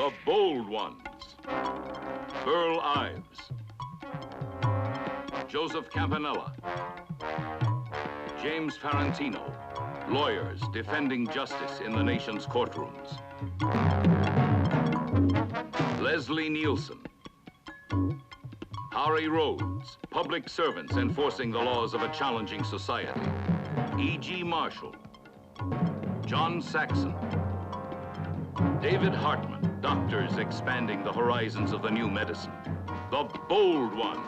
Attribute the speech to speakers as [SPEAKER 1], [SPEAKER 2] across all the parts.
[SPEAKER 1] The Bold Ones. Burl Ives. Joseph Campanella. James Farentino. Lawyers defending justice in the nation's courtrooms. Leslie Nielsen. Harry Rhodes, public servants enforcing the laws of a challenging society. E.G. Marshall. John Saxon. David Hartman, doctors expanding the horizons of the new medicine. The Bold Ones.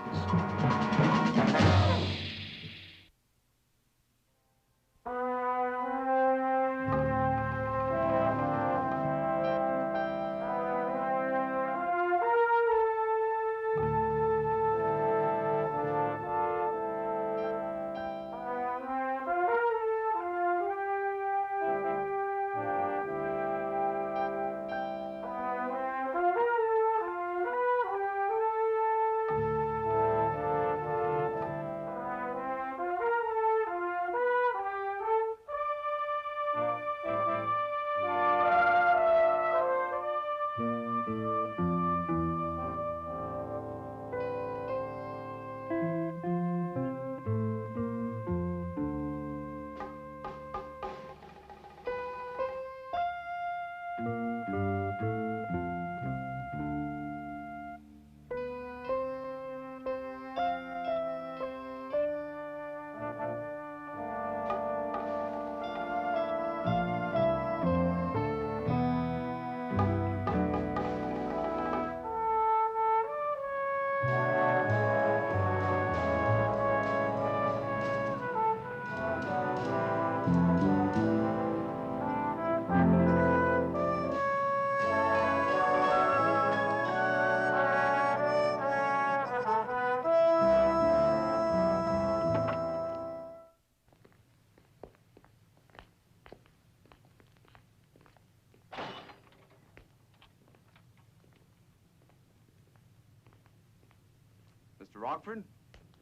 [SPEAKER 2] Mr. Rockford?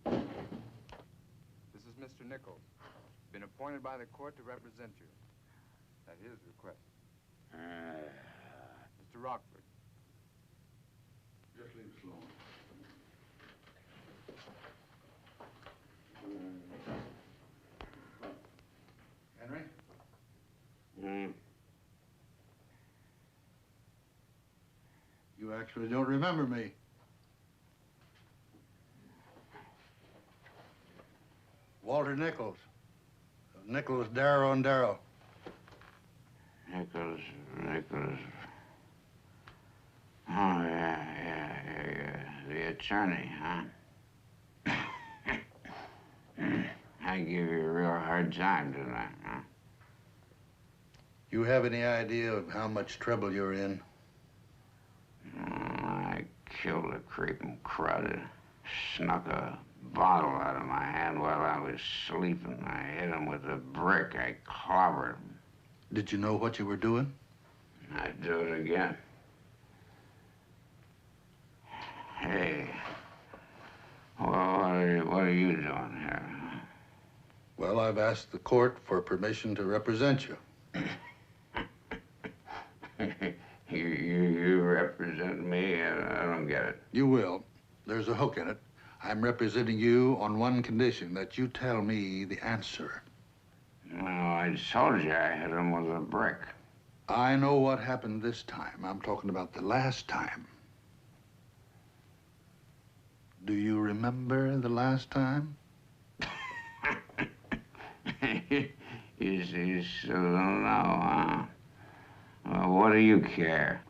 [SPEAKER 2] This is Mr. Nichols. Been appointed by the court to represent you. At his request. Mr. Rockford.
[SPEAKER 3] Just leave us alone. Henry? You actually don't remember me. Walter Nichols. Nichols, Darrow and Darrow.
[SPEAKER 4] Nichols. Oh, yeah. The attorney, huh? I give you a real hard time tonight, huh?
[SPEAKER 3] You have any idea of how much trouble you're in?
[SPEAKER 4] I killed a creeping crud. Snuck a bottle out of my hand while I was sleeping. I hit him with a brick. I clobbered him.
[SPEAKER 3] Did you know what you were doing?
[SPEAKER 4] I'd do it again. Hey, well, what are you doing here?
[SPEAKER 3] Well, I've asked the court for permission to represent you.
[SPEAKER 4] You represent me? I don't get it.
[SPEAKER 3] You will. There's a hook in it. I'm representing you on one condition, that you tell me the answer.
[SPEAKER 4] Well, I told you I hit him with a brick.
[SPEAKER 3] I know what happened this time. I'm talking about the last time. Do you remember the last time?
[SPEAKER 4] You still don't know, huh? Well, what do you care?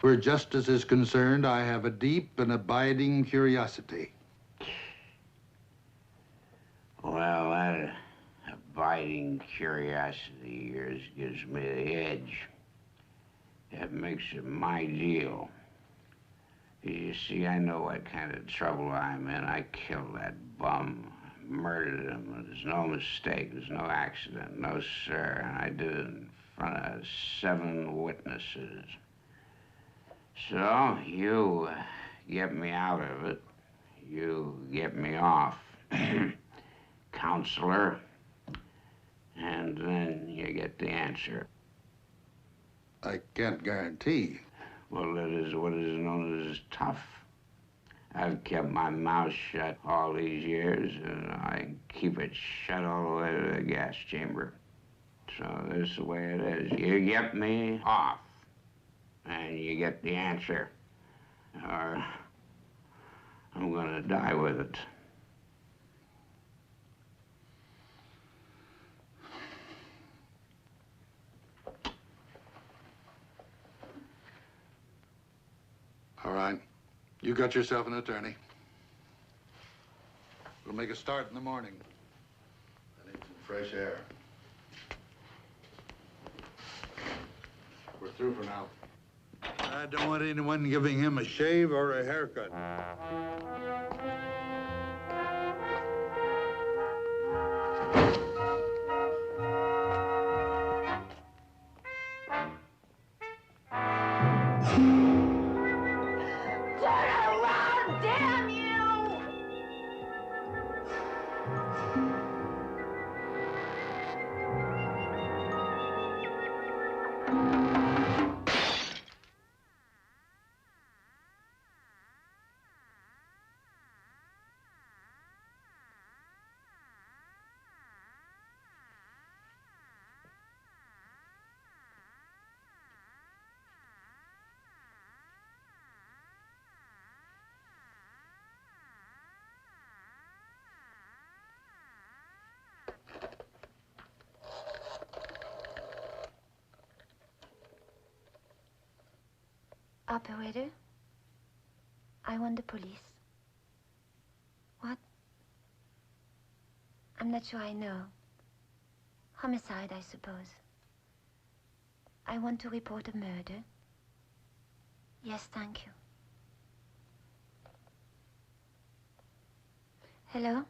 [SPEAKER 3] Where justice is concerned, I have a deep and abiding curiosity.
[SPEAKER 4] Well, that abiding curiosity of yours gives me the edge. That makes it my deal. You see, I know what kind of trouble I'm in. I killed that bum, murdered him. There's no mistake, there's no accident, no sir. And I did it in front of 7 witnesses. So, you get me out of it. You get me off. Counselor. And then you get the answer.
[SPEAKER 3] I can't guarantee.
[SPEAKER 4] Well, it is what is known as tough. I've kept my mouth shut all these years, and I keep it shut all the way to the gas chamber. So this is the way it is. You get me off, and you get the answer, or I'm gonna die with it.
[SPEAKER 3] All right. You got yourself an attorney. We'll make a start in the morning. I need some fresh air. We're through for now. I don't want anyone giving him a shave or a haircut.
[SPEAKER 5] Operator, I want the police. What? I'm not sure I know. Homicide, I suppose. I want to report a murder. Yes, thank you. Hello?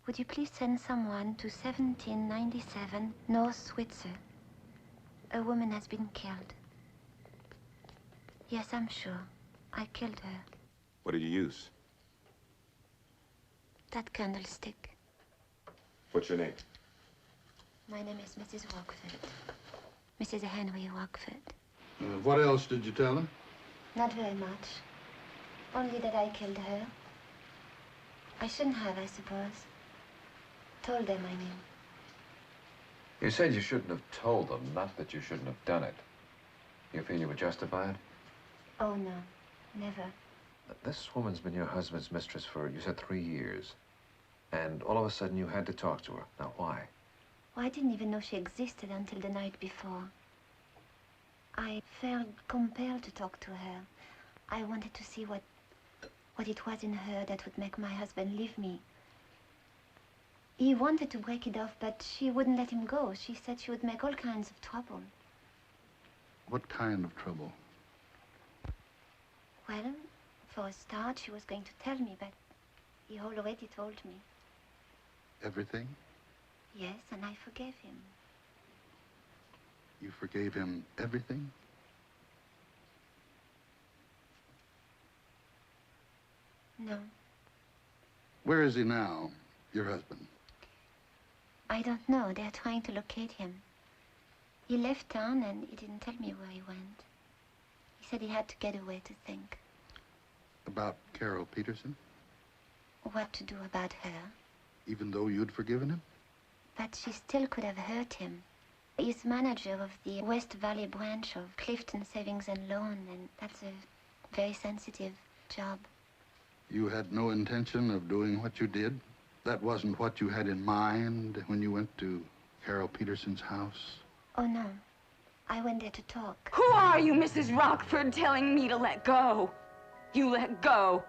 [SPEAKER 5] Would you please send someone to 1797 North Switzer? A woman has been killed. Yes, I'm sure. I killed her.
[SPEAKER 6] What did you use?
[SPEAKER 5] That candlestick.
[SPEAKER 6] What's your name?
[SPEAKER 5] My name is Mrs. Rockford. Mrs. Henry Rockford.
[SPEAKER 3] What else did you tell him?
[SPEAKER 5] Not very much. Only that I killed her. I shouldn't have, I suppose. Told them, I mean.
[SPEAKER 7] You said you shouldn't have told them, not that you shouldn't have done it. You feel you were justified?
[SPEAKER 5] Oh, no. Never.
[SPEAKER 7] This woman's been your husband's mistress for, you said, 3 years. And all of a sudden you had to talk to her. Now, why?
[SPEAKER 5] Well, I didn't even know she existed until the night before. I felt compelled to talk to her. I wanted to see what it was in her that would make my husband leave me. He wanted to break it off, but she wouldn't let him go. She said she would make all kinds of trouble.
[SPEAKER 3] What kind of trouble?
[SPEAKER 5] Well, for a start, she was going to tell me, but he already told me.
[SPEAKER 3] Everything?
[SPEAKER 5] Yes, and I forgave him.
[SPEAKER 3] You forgave him everything?
[SPEAKER 5] No.
[SPEAKER 3] Where is he now, your husband?
[SPEAKER 5] I don't know. They're trying to locate him. He left town and he didn't tell me where he went. He said he had to get away to think.
[SPEAKER 3] About Carol Peterson?
[SPEAKER 5] What to do about her.
[SPEAKER 3] Even though you'd forgiven him?
[SPEAKER 5] But she still could have hurt him. He's manager of the West Valley branch of Clifton Savings and Loan, and that's a very sensitive job.
[SPEAKER 3] You had no intention of doing what you did? That wasn't what you had in mind when you went to Carol Peterson's house?
[SPEAKER 5] Oh, no. I went there to talk.
[SPEAKER 8] Who are you, Mrs. Rockford, telling me to let go? You let go.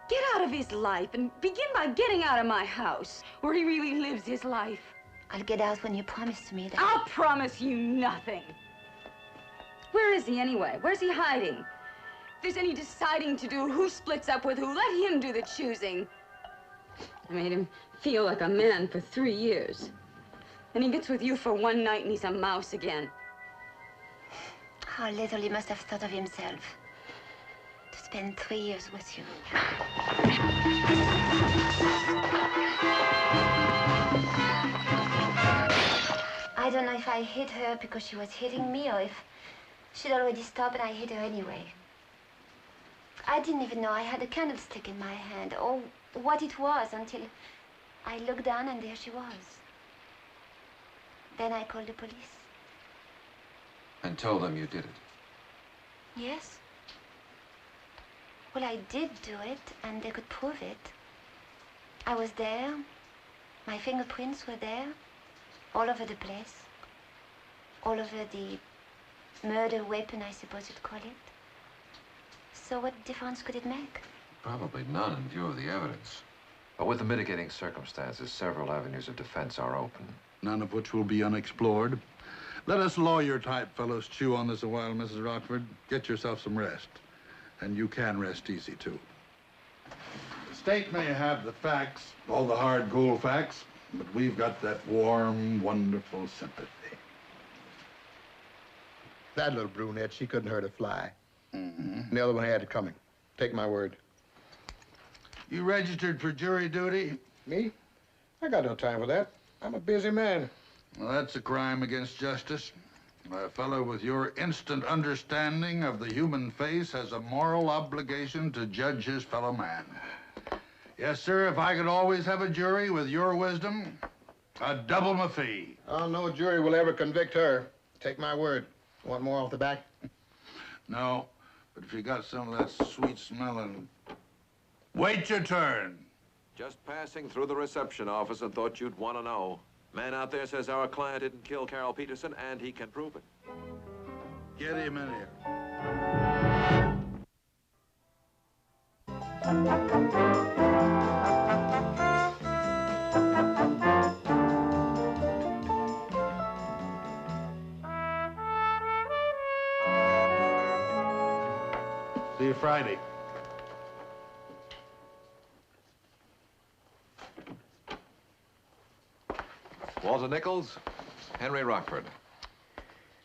[SPEAKER 8] Get out of his life and begin by getting out of my house, where he really lives his life.
[SPEAKER 5] I'll get out when you promise me that.
[SPEAKER 8] I'll promise you nothing. Where is he anyway? Where's he hiding? If there's any deciding to do, who splits up with who, let him do the choosing. I made him feel like a man for 3 years. And he gets with you for one night and he's a mouse again.
[SPEAKER 5] How little he must have thought of himself. To spend 3 years with you. I don't know if I hit her because she was hitting me or if She'd already stopped and I hit her anyway. I didn't even know I had a candlestick in my hand or what it was until I looked down and there she was. Then I called the police.
[SPEAKER 7] And told them you did it?
[SPEAKER 5] Yes. Well, I did do it, and they could prove it. I was there. My fingerprints were there. All over the place. All over the murder weapon, I suppose you'd call it. So what difference could it make?
[SPEAKER 7] Probably none in view of the evidence. But with the mitigating circumstances, several avenues of defense are open.
[SPEAKER 3] None of which will be unexplored. Let us lawyer-type fellows chew on this a while, Mrs. Rockford. Get yourself some rest. And you can rest easy, too. The state may have the facts, all the hard, cool facts, but we've got that warm, wonderful sympathy.
[SPEAKER 9] That little brunette, she couldn't hurt a fly.
[SPEAKER 3] Mm-hmm.
[SPEAKER 9] And the other one had it coming. Take my word.
[SPEAKER 3] You registered for jury duty?
[SPEAKER 9] Me? I got no time for that. I'm a busy man.
[SPEAKER 3] Well, that's a crime against justice. A fellow with your instant understanding of the human face has a moral obligation to judge his fellow man. Yes, sir, if I could always have a jury with your wisdom, I'd double my fee.
[SPEAKER 9] Oh, no jury will ever convict her. Take my word. Want more off the back?
[SPEAKER 3] No, but if you got some of that sweet smelling, wait your turn.
[SPEAKER 10] Just passing through the reception office and thought you'd want to know. Man out there says our client didn't kill Carol Peterson, and he can prove it.
[SPEAKER 3] Get him in here. See you Friday.
[SPEAKER 10] Walter Nichols, Henry Rockford.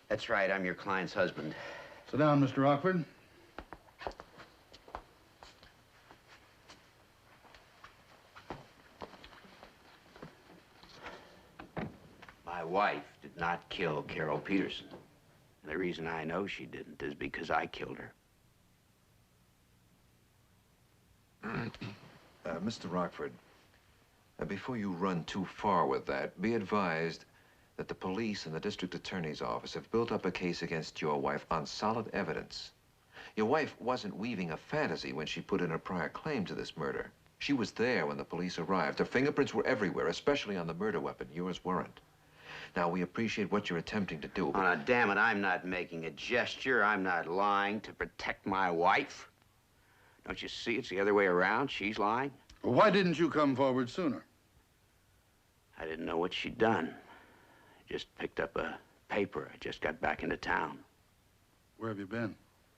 [SPEAKER 4] That's right, I'm your client's husband.
[SPEAKER 3] Sit down, Mr. Rockford.
[SPEAKER 4] My wife did not kill Carol Peterson. And the reason I know she didn't is because I killed her.
[SPEAKER 7] Mr. Rockford, before you run too far with that, be advised that the police and the district attorney's office have built up a case against your wife on solid evidence. Your wife wasn't weaving a fantasy when she put in her prior claim to this murder. She was there when the police arrived. Her fingerprints were everywhere, especially on the murder weapon. Yours weren't. Now, we appreciate what you're attempting to do.
[SPEAKER 4] Oh, now, damn it, I'm not making a gesture. I'm not lying to protect my wife. Don't you see it's the other way around? She's lying.
[SPEAKER 3] Well, why didn't you come forward sooner?
[SPEAKER 4] I didn't know what she'd done. I just picked up a paper. I just got back into town.
[SPEAKER 3] Where have you been?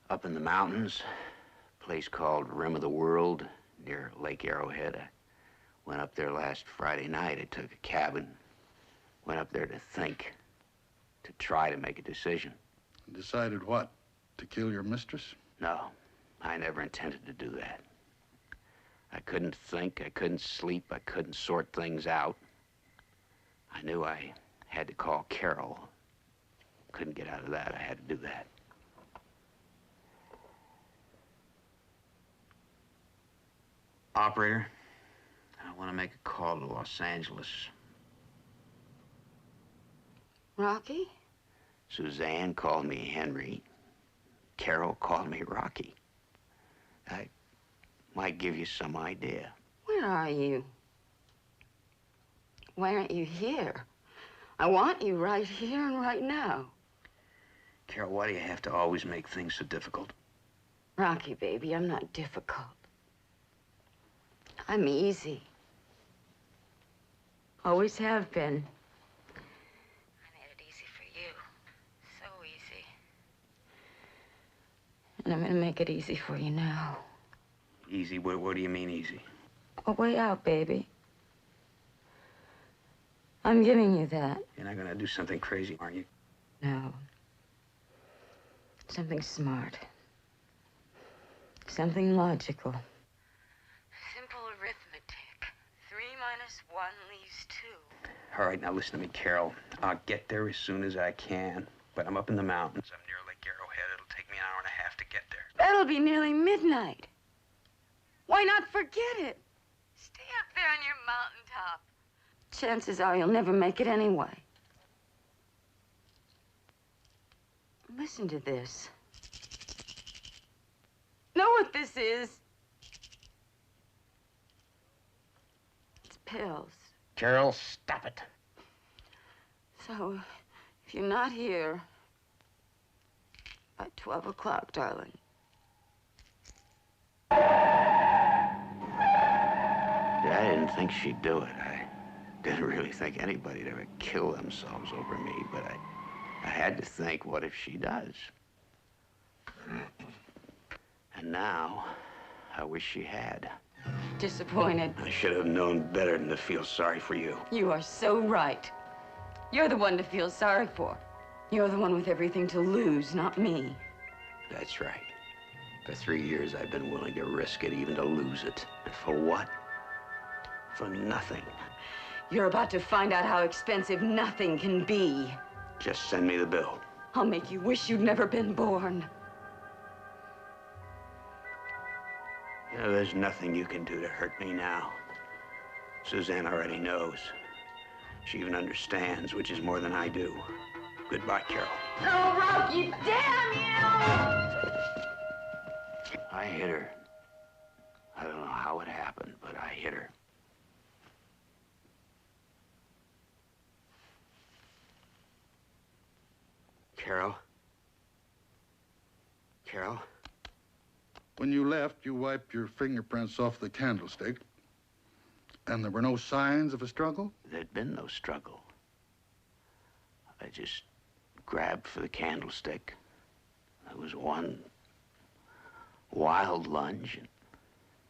[SPEAKER 4] Up in the mountains, a place called Rim of the World, near Lake Arrowhead. I went up there last Friday night. I took a cabin, went up there to think, to try to make a decision.
[SPEAKER 3] Decided what? To kill your mistress?
[SPEAKER 4] No, I never intended to do that. I couldn't think, I couldn't sleep, I couldn't sort things out. I knew I had to call Carol. Couldn't get out of that. I had to do that. Operator, I want to make a call to Los Angeles.
[SPEAKER 8] Rocky?
[SPEAKER 4] Suzanne called me Henry. Carol called me Rocky. I might give you some idea.
[SPEAKER 8] Where are you? Why aren't you here? I want you right here and right now.
[SPEAKER 4] Carol, why do you have to always make things so difficult?
[SPEAKER 8] Rocky, baby, I'm not difficult. I'm easy. Always have been. I made it easy for you. So easy. And I'm gonna make it easy for you now.
[SPEAKER 4] Easy? What do you mean easy?
[SPEAKER 8] A way out, baby. I'm giving you that.
[SPEAKER 4] You're not gonna do something crazy, are you?
[SPEAKER 8] No. Something smart. Something logical. Simple arithmetic. 3 minus 1 leaves 2.
[SPEAKER 4] All right, now listen to me, Carol. I'll get there as soon as I can. But I'm up in the mountains. I'm near Lake Arrowhead.
[SPEAKER 8] That'll be nearly midnight. Why not forget it? Stay up there on your mountaintop. Chances are you'll never make it anyway. Listen to this. Know what this is? It's pills.
[SPEAKER 9] Carol, stop it.
[SPEAKER 8] So, if you're not here by 12 o'clock, darling.
[SPEAKER 4] Yeah, I didn't think she'd do it. I didn't really think anybody'd ever kill themselves over me, but I had to think, what if she does? And now, I wish she had.
[SPEAKER 8] Disappointed.
[SPEAKER 4] I should have known better than to feel sorry for you.
[SPEAKER 8] You are so right. You're the one to feel sorry for. You're the one with everything to lose, not me.
[SPEAKER 4] That's right. For 3 years, I've been willing to risk it, even to lose it. And for what? For nothing.
[SPEAKER 8] You're about to find out how expensive nothing can be.
[SPEAKER 4] Just send me the bill.
[SPEAKER 8] I'll make you wish you'd never been born.
[SPEAKER 4] You know, there's nothing you can do to hurt me now. Suzanne already knows. She even understands, which is more than I do. Goodbye, Carol.
[SPEAKER 8] Oh, Rocky, damn you!
[SPEAKER 4] I hit her. I don't know how it happened, but I hit her. Carol? Carol?
[SPEAKER 3] When you left, you wiped your fingerprints off the candlestick, and there were no signs of a struggle?
[SPEAKER 4] There'd been no struggle. I just grabbed for the candlestick. There was one wild lunge,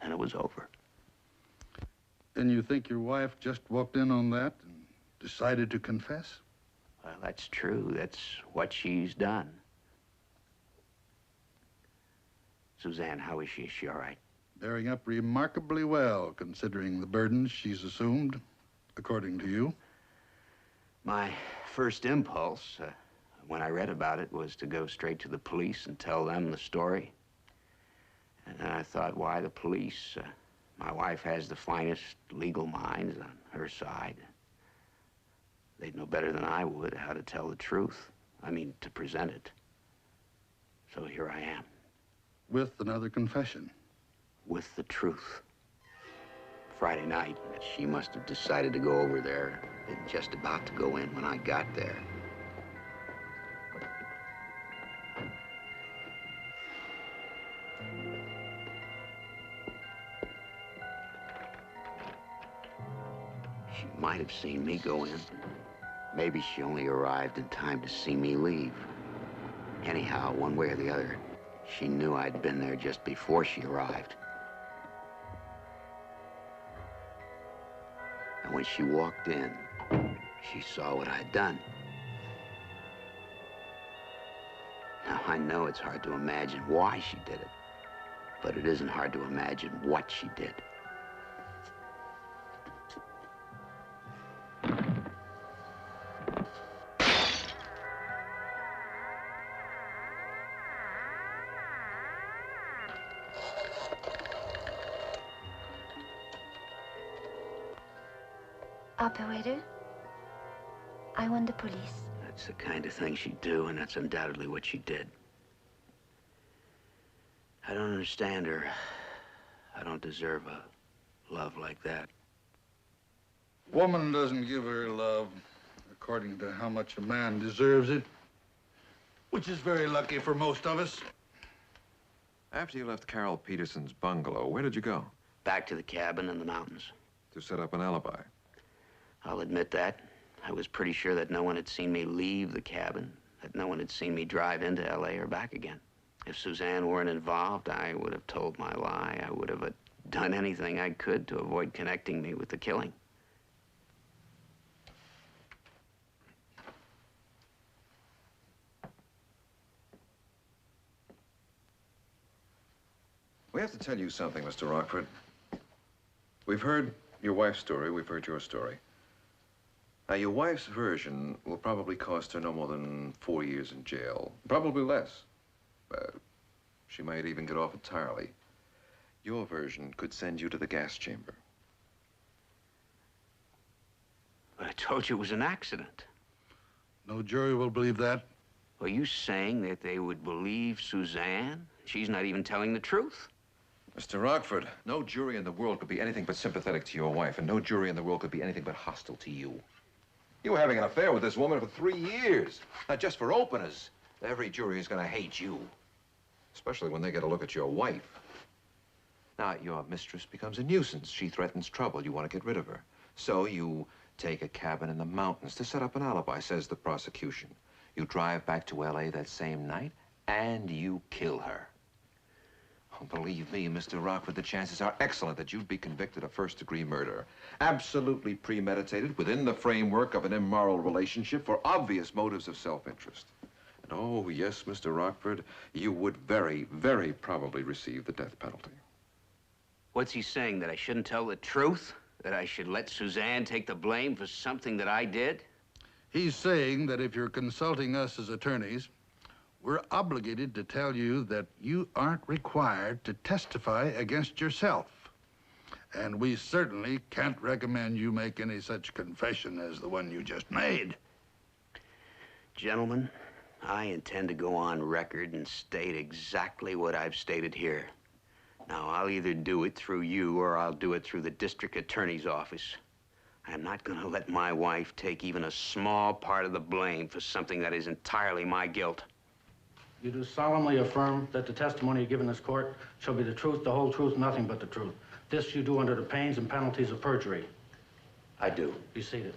[SPEAKER 4] and it was over.
[SPEAKER 3] And you think your wife just walked in on that and decided to confess?
[SPEAKER 4] Well, that's true. That's what she's done. Suzanne, how is she? Is she all right?
[SPEAKER 3] Bearing up remarkably well, considering the burdens she's assumed, according to you.
[SPEAKER 4] My first impulse, when I read about it, was to go straight to the police and tell them the story. And then I thought, why the police? My wife has the finest legal minds on her side. They'd know better than I would how to tell the truth. I mean, to present it. So here I am.
[SPEAKER 3] With another confession.
[SPEAKER 4] With the truth. Friday night, she must have decided to go over there. Been just about to go in when I got there. She might have seen me go in. Maybe she only arrived in time to see me leave. Anyhow, one way or the other, she knew I'd been there just before she arrived. And when she walked in, she saw what I'd done. Now, I know it's hard to imagine why she did it, but it isn't hard to imagine what she did.
[SPEAKER 5] Operator, I want the police.
[SPEAKER 4] That's the kind of thing she'd do, and that's undoubtedly what she did. I don't understand her. I don't deserve a love like that.
[SPEAKER 3] Woman doesn't give her love according to how much a man deserves it, which is very lucky for most of us.
[SPEAKER 7] After you left Carol Peterson's bungalow, where did you go?
[SPEAKER 4] Back to the cabin in the mountains.
[SPEAKER 7] To set up an alibi.
[SPEAKER 4] I'll admit that. I was pretty sure that no one had seen me leave the cabin, that no one had seen me drive into L.A. or back again. If Suzanne weren't involved, I would have told my lie. I would have done anything I could to avoid connecting me with the killing.
[SPEAKER 7] We have to tell you something, Mr. Rockford. We've heard your wife's story, we've heard your story. Now, your wife's version will probably cost her no more than 4 years in jail. Probably less. She might even get off entirely. Your version could send you to the gas chamber.
[SPEAKER 4] I told you it was an accident.
[SPEAKER 3] No jury will believe that.
[SPEAKER 4] Are you saying that they would believe Suzanne? She's not even telling the truth.
[SPEAKER 7] Mr. Rockford, no jury in the world could be anything but sympathetic to your wife, and no jury in the world could be anything but hostile to you. You were having an affair with this woman for 3 years. Now, just for openers, every jury is going to hate you. Especially when they get a look at your wife. Now, your mistress becomes a nuisance. She threatens trouble. You want to get rid of her. So you take a cabin in the mountains to set up an alibi, says the prosecution. You drive back to L.A. that same night, and you kill her. Oh, believe me, Mr. Rockford, the chances are excellent that you'd be convicted of first-degree murder. Absolutely premeditated, within the framework of an immoral relationship for obvious motives of self-interest. And oh, yes, Mr. Rockford, you would very, very probably receive the death penalty.
[SPEAKER 4] What's he saying, that I shouldn't tell the truth? That I should let Suzanne take the blame for something that I did?
[SPEAKER 3] He's saying that if you're consulting us as attorneys, we're obligated to tell you that you aren't required to testify against yourself. And we certainly can't recommend you make any such confession as the one you just made.
[SPEAKER 4] Gentlemen, I intend to go on record and state exactly what I've stated here. Now, I'll either do it through you or I'll do it through the district attorney's office. I'm not going to let my wife take even a small part of the blame for something that is entirely my guilt.
[SPEAKER 11] You do solemnly affirm that the testimony you give in this court shall be the truth, the whole truth, nothing but the truth. This you do under the pains and penalties of perjury.
[SPEAKER 4] I do.
[SPEAKER 11] Be seated.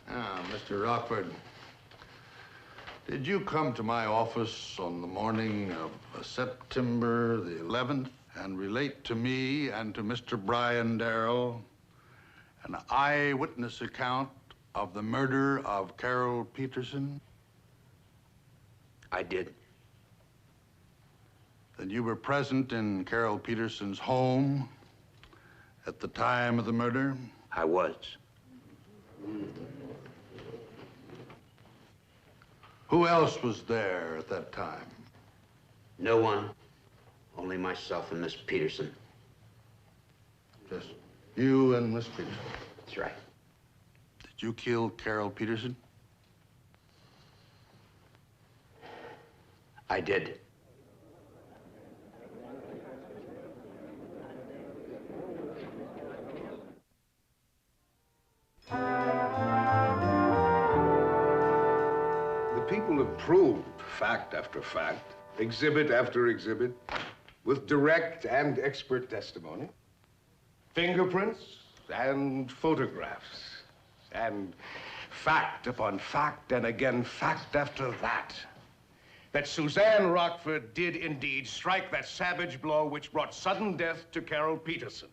[SPEAKER 3] Now, Mr. Rockford, did you come to my office on the morning of September the 11th and relate to me and to Mr. Brian Darrell an eyewitness account of the murder of Carol Peterson?
[SPEAKER 4] I did.
[SPEAKER 3] Then you were present in Carol Peterson's home at the time of the murder?
[SPEAKER 4] I was.
[SPEAKER 3] Who else was there at that time?
[SPEAKER 4] No one. Only myself and Miss Peterson.
[SPEAKER 3] Just you and Miss Peterson?
[SPEAKER 4] That's right.
[SPEAKER 3] Did you kill Carol Peterson?
[SPEAKER 4] I did.
[SPEAKER 12] People have proved fact after fact, exhibit after exhibit, with direct and expert testimony, fingerprints and photographs, and fact upon fact, and again fact after that Suzanne Rockford did indeed strike that savage blow which brought sudden death to Carol Peterson.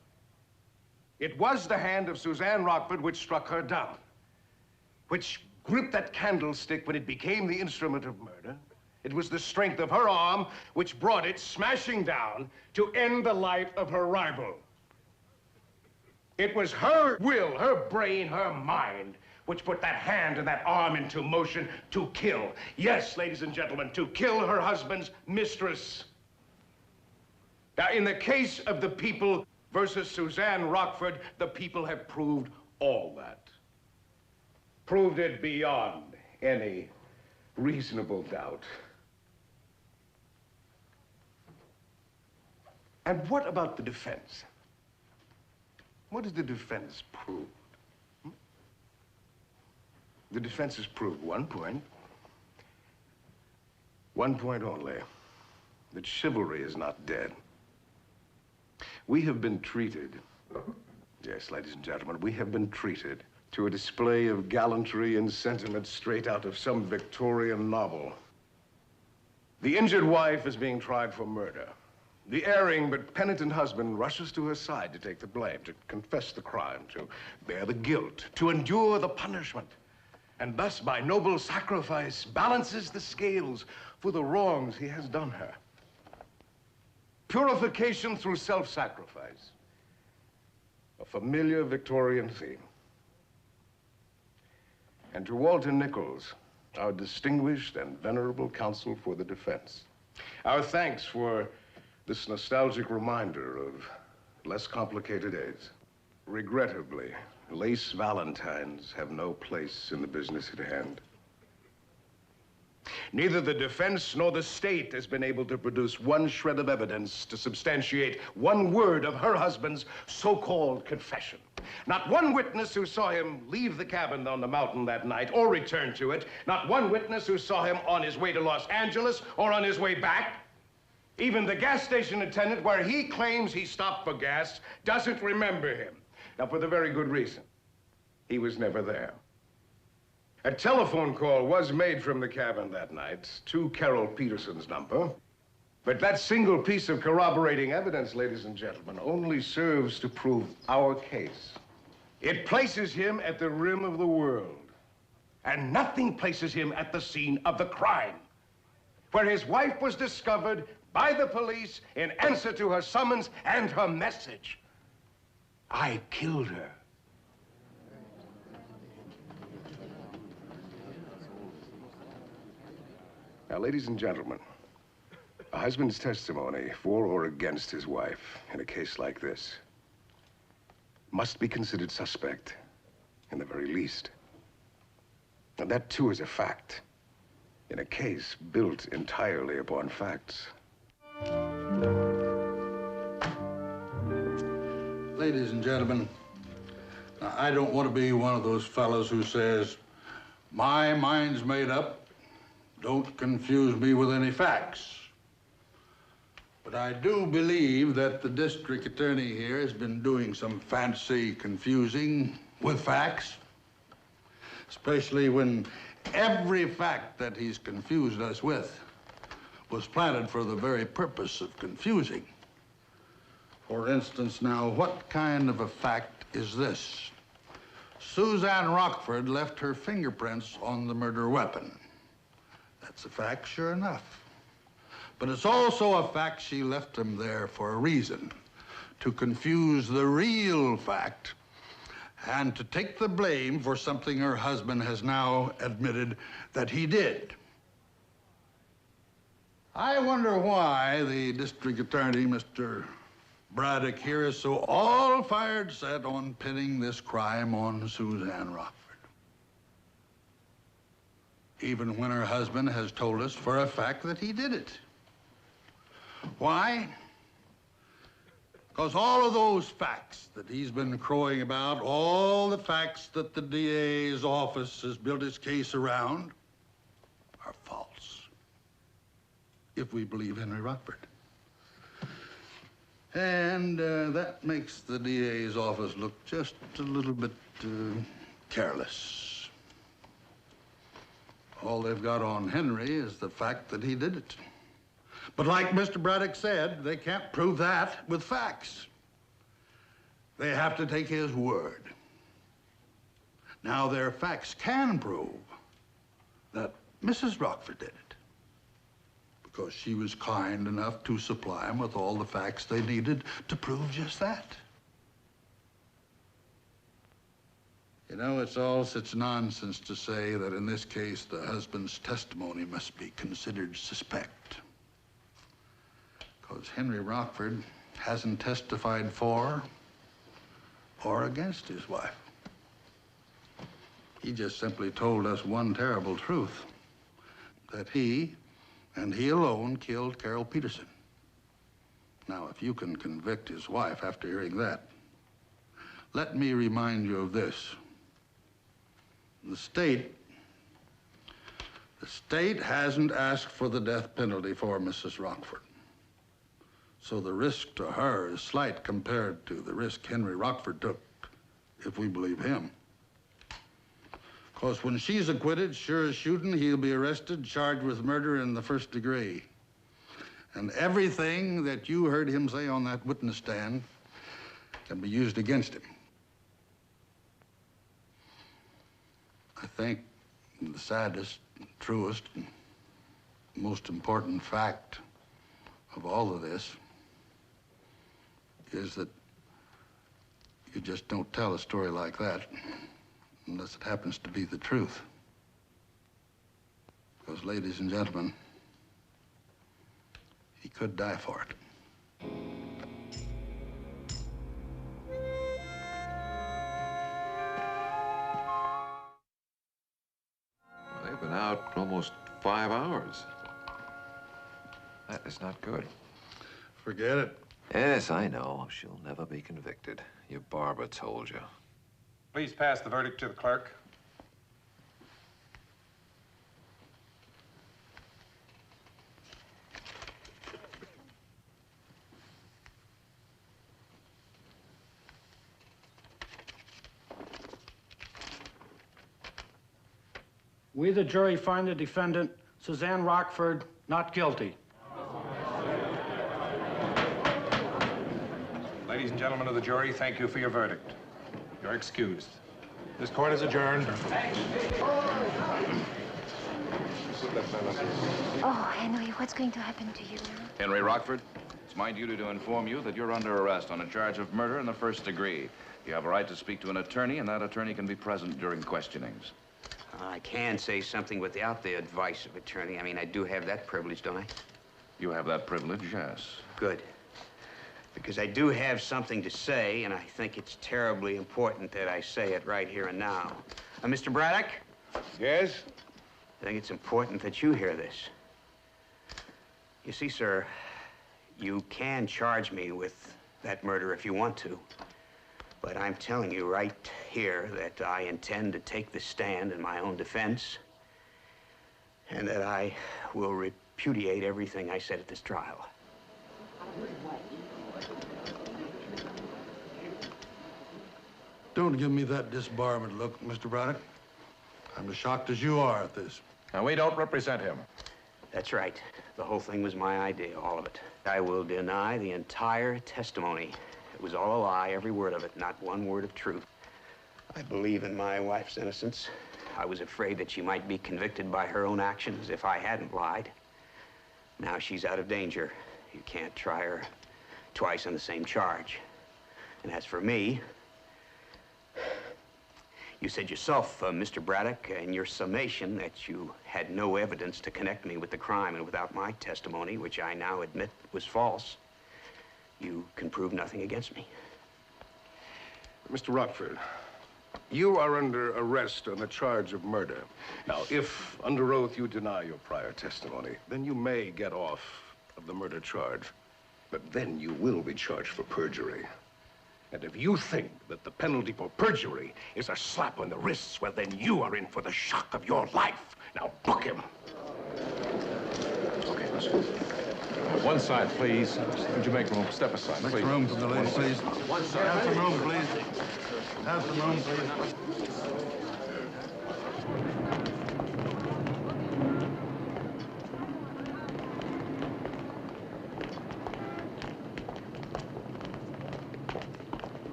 [SPEAKER 12] It was the hand of Suzanne Rockford which struck her down, which gripped that candlestick when it became the instrument of murder. It was the strength of her arm which brought it smashing down to end the life of her rival. It was her will, her brain, her mind, which put that hand and that arm into motion to kill. Yes, ladies and gentlemen, to kill her husband's mistress. Now, in the case of the people versus Suzanne Rockford, the people have proved all that. Proved it beyond any reasonable doubt. And what about the defense? What has the defense proved? The defense has proved one point only, that chivalry is not dead. We have been treated, yes, ladies and gentlemen, we have been treated to a display of gallantry and sentiment straight out of some Victorian novel. The injured wife is being tried for murder. The erring but penitent husband rushes to her side to take the blame, to confess the crime, to bear the guilt, to endure the punishment, and thus, by noble sacrifice, balances the scales for the wrongs he has done her. Purification through self-sacrifice. a familiar Victorian theme. And to Walter Nichols, our distinguished and venerable counsel for the defense, our thanks for this nostalgic reminder of less complicated days. Regrettably, lace valentines have no place in the business at hand. Neither the defense nor the state has been able to produce one shred of evidence to substantiate one word of her husband's so-called confession. Not one witness who saw him leave the cabin on the mountain that night or return to it. Not one witness who saw him on his way to Los Angeles or on his way back. Even the gas station attendant, where he claims he stopped for gas, doesn't remember him. Now, for the very good reason. He was never there. A telephone call was made from the cabin that night to Carol Peterson's number. But that single piece of corroborating evidence, ladies and gentlemen, only serves to prove our case. It places him at the rim of the world. And nothing places him at the scene of the crime, where his wife was discovered by the police in answer to her summons and her message. I killed her. Now, ladies and gentlemen, a husband's testimony for or against his wife in a case like this must be considered suspect, in the very least. And that, too, is a fact in a case built entirely upon facts.
[SPEAKER 3] Ladies and gentlemen, now, I don't want to be one of those fellows who says, my mind's made up, don't confuse me with any facts. But I do believe that the district attorney here has been doing some fancy confusing with facts, especially when every fact that he's confused us with was planted for the very purpose of confusing. For instance, now, what kind of a fact is this? Suzanne Rockford left her fingerprints on the murder weapon. That's a fact, sure enough. But it's also a fact she left them there for a reason, to confuse the real fact and to take the blame for something her husband has now admitted that he did. I wonder why the district attorney, Mr. Braddock here, is so all-fired set on pinning this crime on Suzanne Rockford, even when her husband has told us for a fact that he did it. Why? Because all of those facts that he's been crowing about, all the facts that the DA's office has built its case around, are false, if we believe Henry Rockford. And that makes the DA's office look just a little bit careless. All they've got on Henry is the fact that he did it. But like Mr. Braddock said, they can't prove that with facts. They have to take his word. Now, their facts can prove that Mrs. Rockford did it, because she was kind enough to supply them with all the facts they needed to prove just that. You know, it's all such nonsense to say that in this case, the husband's testimony must be considered suspect, because Henry Rockford hasn't testified for or against his wife. He just simply told us one terrible truth, that he, and he alone, killed Carol Peterson. Now, if you can convict his wife after hearing that, let me remind you of this. The state hasn't asked for the death penalty for Mrs. Rockford. So the risk to her is slight compared to the risk Henry Rockford took, if we believe him. Because when she's acquitted, sure as shooting, he'll be arrested, charged with murder in the first degree. And everything that you heard him say on that witness stand can be used against him. I think the saddest, truest, and most important fact of all of this is that You just don't tell a story like that unless it happens to be the truth. Because, ladies and gentlemen, he could die for it.
[SPEAKER 7] They've been out almost 5 hours. That is not good.
[SPEAKER 3] Forget it.
[SPEAKER 7] Yes, I know. She'll never be convicted. Your barber told you.
[SPEAKER 13] Please pass the verdict to the clerk.
[SPEAKER 11] We, the jury, find the defendant, Suzanne Rockford, not guilty.
[SPEAKER 13] Ladies and gentlemen of the jury, thank you for your verdict. You're excused. This court is adjourned.
[SPEAKER 5] Oh, Henry, what's going to happen to you?
[SPEAKER 1] Henry Rockford, it's my duty to inform you that you're under arrest on a charge of murder in the first degree. You have a right to speak to an attorney, and that attorney can be present during questionings.
[SPEAKER 4] I can say something without the advice of attorney. I mean, I do have that privilege, don't I?
[SPEAKER 1] You have that privilege, yes.
[SPEAKER 4] Good. Because I do have something to say, and I think it's terribly important that I say it right here and now. Mr. Braddock?
[SPEAKER 12] Yes?
[SPEAKER 4] I think it's important that you hear this. You see, sir, you can charge me with that murder if you want to. But I'm telling you right here that I intend to take the stand in my own defense, and that I will repudiate everything I said at this trial.
[SPEAKER 3] Don't give me that disbarment look, Mr. Braddock. I'm as shocked as you are at this.
[SPEAKER 13] And we don't represent him.
[SPEAKER 4] That's right. The whole thing was my idea, all of it. I will deny the entire testimony. It was all a lie, every word of it, not one word of truth. I believe in my wife's innocence. I was afraid that she might be convicted by her own actions if I hadn't lied. Now she's out of danger. You can't try her twice on the same charge. And as for me, you said yourself, Mr. Braddock, in your summation that you had no evidence to connect me with the crime, and without my testimony, which I now admit was false, you can prove nothing against me.
[SPEAKER 12] Mr. Rockford, you are under arrest on the charge of murder. Now, if under oath you deny your prior testimony, then you may get off of the murder charge. But then you will be charged for perjury. And if you think that the penalty for perjury is a slap on the wrists, well, then you are in for the shock of your life. Now, book him.
[SPEAKER 10] Okay, listen. One side, please. Would you make room? Step aside, please.
[SPEAKER 3] Make room for the lady, please.
[SPEAKER 10] One side.
[SPEAKER 3] Have some room, please. Have some room, please.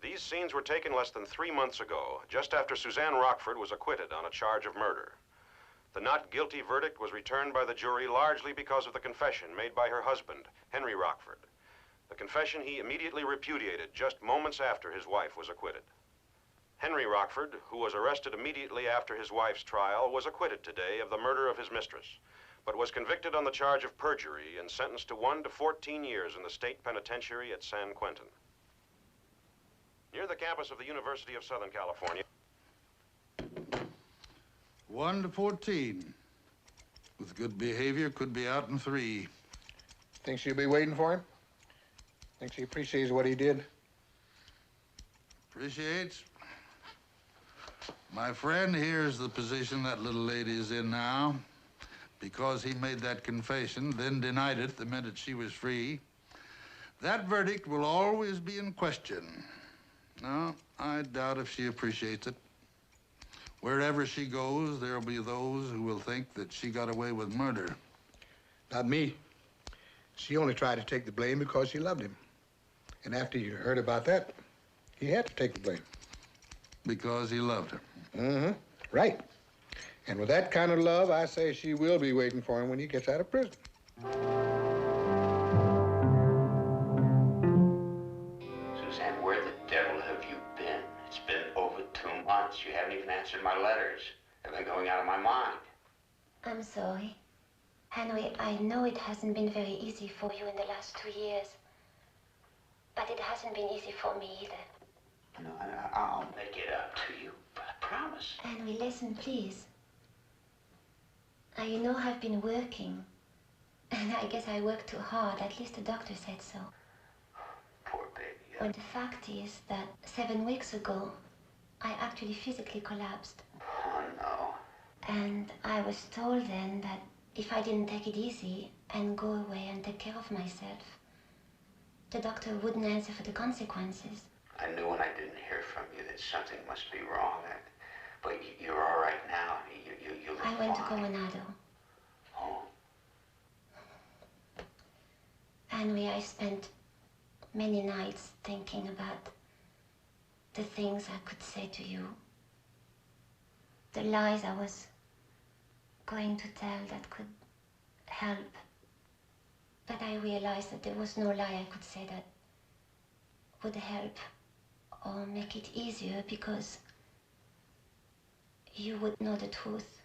[SPEAKER 14] These scenes were taken less than 3 months ago, just after Suzanne Rockford was acquitted on a charge of murder. The not guilty verdict was returned by the jury largely because of the confession made by her husband, Henry Rockford. The confession he immediately repudiated just moments after his wife was acquitted. Henry Rockford, who was arrested immediately after his wife's trial, was acquitted today of the murder of his mistress, but was convicted on the charge of perjury and sentenced to 1 to 14 years in the state penitentiary at San Quentin. Near the campus of the University of Southern California.
[SPEAKER 3] 1 to 14. With good behavior, could be out in 3.
[SPEAKER 9] Think she'll be waiting for him? Think she appreciates what he did?
[SPEAKER 3] Appreciates? My friend, here's the position that little lady is in now. Because he made that confession, then denied it the minute she was free, that verdict will always be in question. No, I doubt if she appreciates it. Wherever she goes, there'll be those who will think that she got away with murder.
[SPEAKER 9] Not me. She only tried to take the blame because she loved him. And after you heard about that, he had to take the blame.
[SPEAKER 3] Because he loved her.
[SPEAKER 9] Mm-hmm. Right. And with that kind of love, I say she will be waiting for him when he gets out of prison.
[SPEAKER 4] Suzanne, where the devil have you been? It's been over 2 months. You haven't even answered my letters. I've been going out of my mind.
[SPEAKER 5] I'm sorry. Henry, I know it hasn't been very easy for you in the last 2 years. But it hasn't been easy for me either.
[SPEAKER 4] No, I'll make it up to you. I promise.
[SPEAKER 5] Henry, listen, please. You know I've been working. And I guess I worked too hard. At least the doctor said so.
[SPEAKER 4] Poor baby.
[SPEAKER 5] Well, the fact is that 7 weeks ago, I actually physically collapsed.
[SPEAKER 4] Oh, no.
[SPEAKER 5] And I was told then that if I didn't take it easy and go away and take care of myself, the doctor wouldn't answer for the consequences.
[SPEAKER 4] I knew when I didn't hear from you that something must be wrong. But you're all right now. You look
[SPEAKER 5] I went to
[SPEAKER 4] fine.
[SPEAKER 5] Coronado.
[SPEAKER 4] Oh.
[SPEAKER 5] Henry, I spent many nights thinking about the things I could say to you, the lies I was going to tell that could help. But I realized that there was no lie I could say that would help or make it easier, because you would know the truth.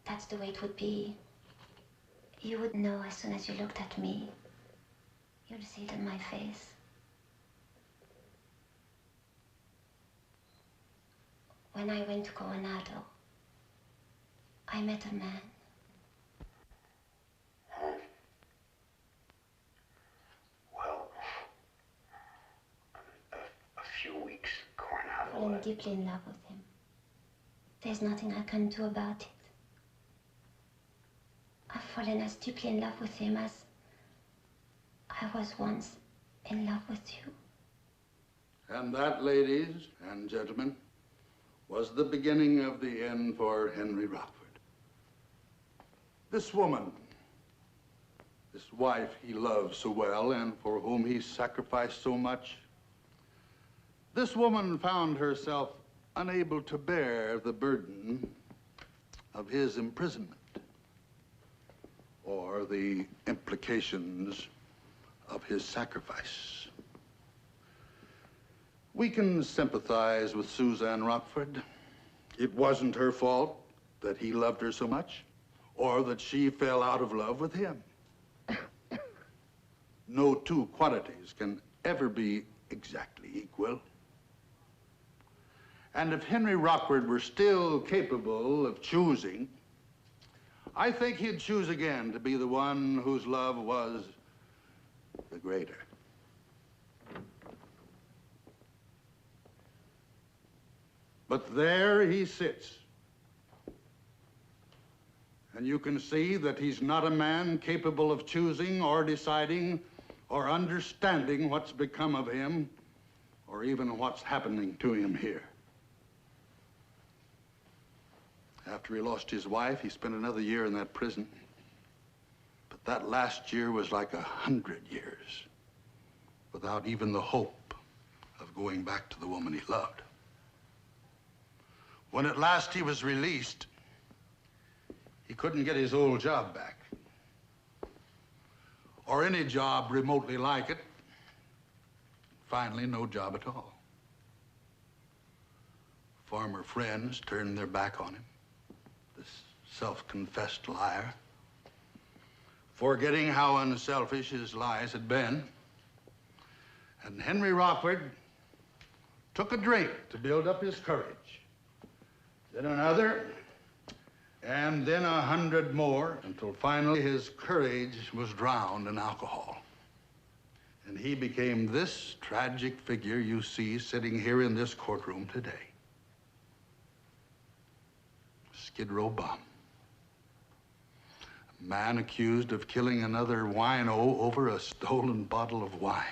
[SPEAKER 5] That's the way it would be. You would know as soon as you looked at me. You'd see it in my face. When I went to Coronado, I met a man.
[SPEAKER 4] Well, a few weeks, Coronado.
[SPEAKER 5] I've fallen deeply in love with him. There's nothing I can do about it. I've fallen as deeply in love with him as I was once in love with you.
[SPEAKER 3] And that, ladies and gentlemen, was the beginning of the end for Henry Rockford. This woman, this wife he loved so well and for whom he sacrificed so much, this woman found herself unable to bear the burden of his imprisonment or the implications of his sacrifice. We can sympathize with Suzanne Rockford. It wasn't her fault that he loved her so much, or that she fell out of love with him. No two qualities can ever be exactly equal. And if Henry Rockford were still capable of choosing, I think he'd choose again to be the one whose love was the greater. But there he sits. And you can see that he's not a man capable of choosing or deciding or understanding what's become of him or even what's happening to him here. After he lost his wife, he spent another year in that prison. But that last year was like 100 years, without even the hope of going back to the woman he loved. When at last he was released, he couldn't get his old job back, or any job remotely like it. Finally, no job at all. Former friends turned their back on him, this self-confessed liar, forgetting how unselfish his lies had been. And Henry Rockford took a drink to build up his courage. Then another, and then 100 more, until finally his courage was drowned in alcohol. And he became this tragic figure you see sitting here in this courtroom today. Skid Row Bum. A man accused of killing another wino over a stolen bottle of wine.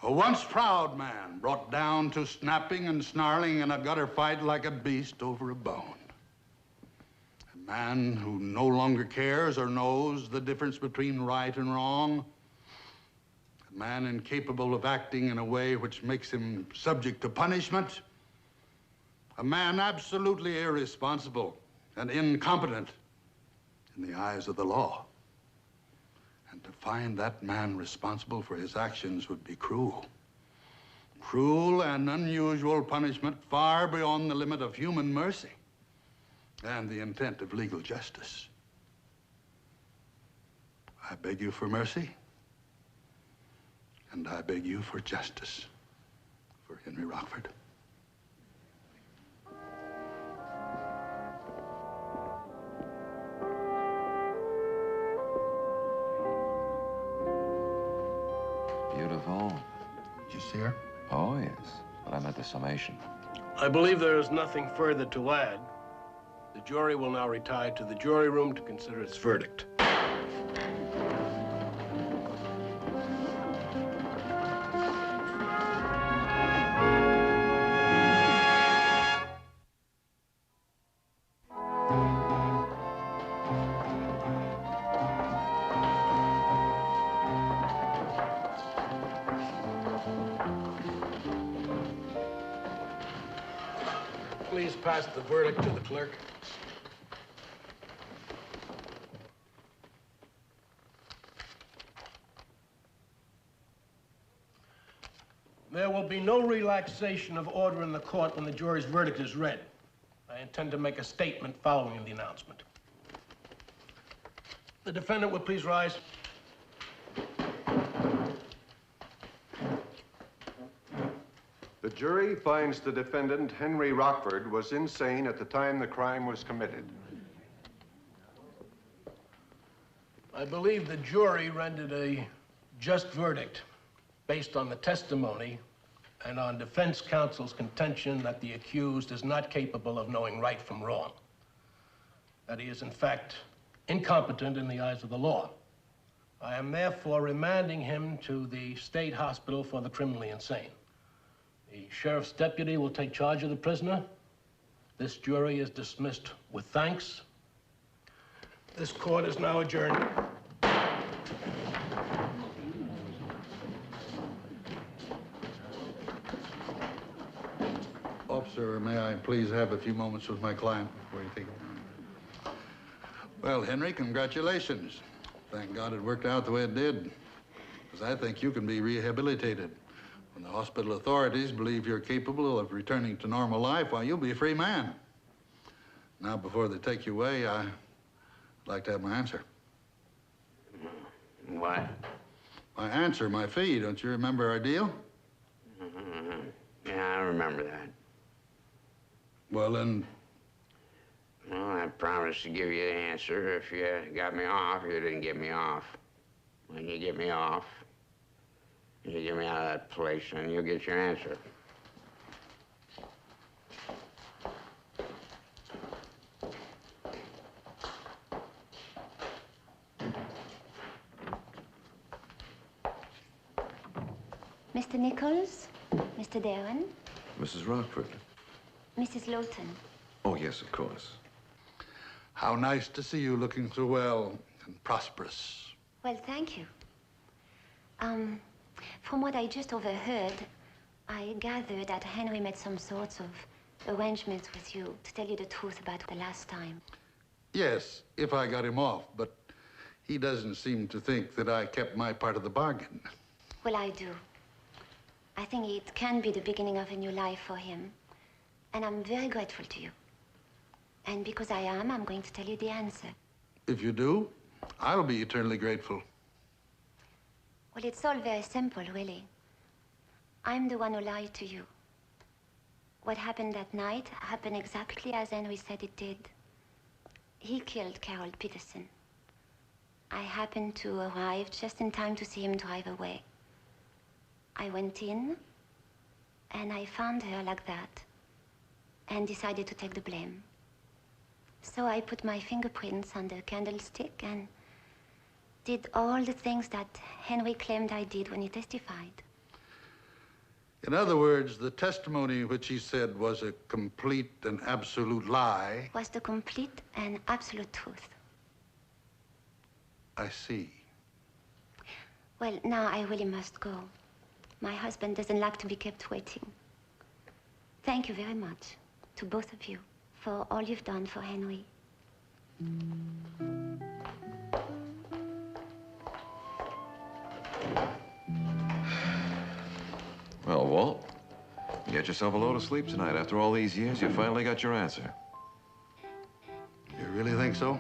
[SPEAKER 3] A once proud man brought down to snapping and snarling in a gutter fight like a beast over a bone. A man who no longer cares or knows the difference between right and wrong. A man incapable of acting in a way which makes him subject to punishment. A man absolutely irresponsible and incompetent in the eyes of the law. And to find that man responsible for his actions would be cruel. Cruel and unusual punishment far beyond the limit of human mercy and the intent of legal justice. I beg you for mercy, and I beg you for justice for Henry Rockford.
[SPEAKER 7] Beautiful.
[SPEAKER 3] Did you see her?
[SPEAKER 7] Oh, yes. But I meant the summation.
[SPEAKER 15] I believe there is nothing further to add. The jury will now retire to the jury room to consider its verdict. Please pass the verdict to the clerk. There will be no relaxation of order in the court when the jury's verdict is read. I intend to make a statement following the announcement. The defendant will please rise.
[SPEAKER 16] The jury finds the defendant, Henry Rockford, was insane at the time the crime was committed.
[SPEAKER 15] I believe the jury rendered a just verdict based on the testimony and on defense counsel's contention that the accused is not capable of knowing right from wrong. That he is, in fact, incompetent in the eyes of the law. I am therefore remanding him to the state hospital for the criminally insane. The sheriff's deputy will take charge of the prisoner. This jury is dismissed with thanks. This court is now adjourned.
[SPEAKER 3] Officer, may I please have a few moments with my client before you take it? Well, Henry, congratulations. Thank God it worked out the way it did. Because I think you can be rehabilitated. When the hospital authorities believe you're capable of returning to normal life, why, you'll be a free man. Now, before they take you away, I'd like to have my answer.
[SPEAKER 4] What?
[SPEAKER 3] My answer, my fee. Don't you remember our deal?
[SPEAKER 4] Yeah, I remember that.
[SPEAKER 3] Well, then...
[SPEAKER 4] Well, I promised to give you the answer if you got me off. You didn't get me off. When you get me off, you get me out of that place, and you'll get your answer.
[SPEAKER 5] Mr. Nichols, Mr. Darren,
[SPEAKER 7] Mrs. Rockford.
[SPEAKER 5] Mrs. Lawton.
[SPEAKER 7] Oh, yes, of course.
[SPEAKER 3] How nice to see you looking so well and prosperous.
[SPEAKER 5] Well, thank you. From what I just overheard, I gather that Henry made some sorts of arrangements with you to tell you the truth about the last time.
[SPEAKER 3] Yes, if I got him off, but he doesn't seem to think that I kept my part of the bargain.
[SPEAKER 5] Well, I do. I think it can be the beginning of a new life for him. And I'm very grateful to you. And because I am, I'm going to tell you the answer.
[SPEAKER 3] If you do, I'll be eternally grateful.
[SPEAKER 5] Well, it's all very simple, really. I'm the one who lied to you. What happened that night happened exactly as Henry said it did. He killed Carol Peterson. I happened to arrive just in time to see him drive away. I went in, and I found her like that, and decided to take the blame. So I put my fingerprints on the candlestick and did all the things that Henry claimed I did when he testified.
[SPEAKER 3] In other words, the testimony which he said was a complete and absolute lie.
[SPEAKER 5] Was the complete and absolute truth.
[SPEAKER 3] I see.
[SPEAKER 5] Well, now I really must go. My husband doesn't like to be kept waiting. Thank you very much. to both of you for all you've done for Henry.
[SPEAKER 7] Well, Walt, you get yourself a load of sleep tonight. After all these years, you finally got your answer.
[SPEAKER 3] You really think so?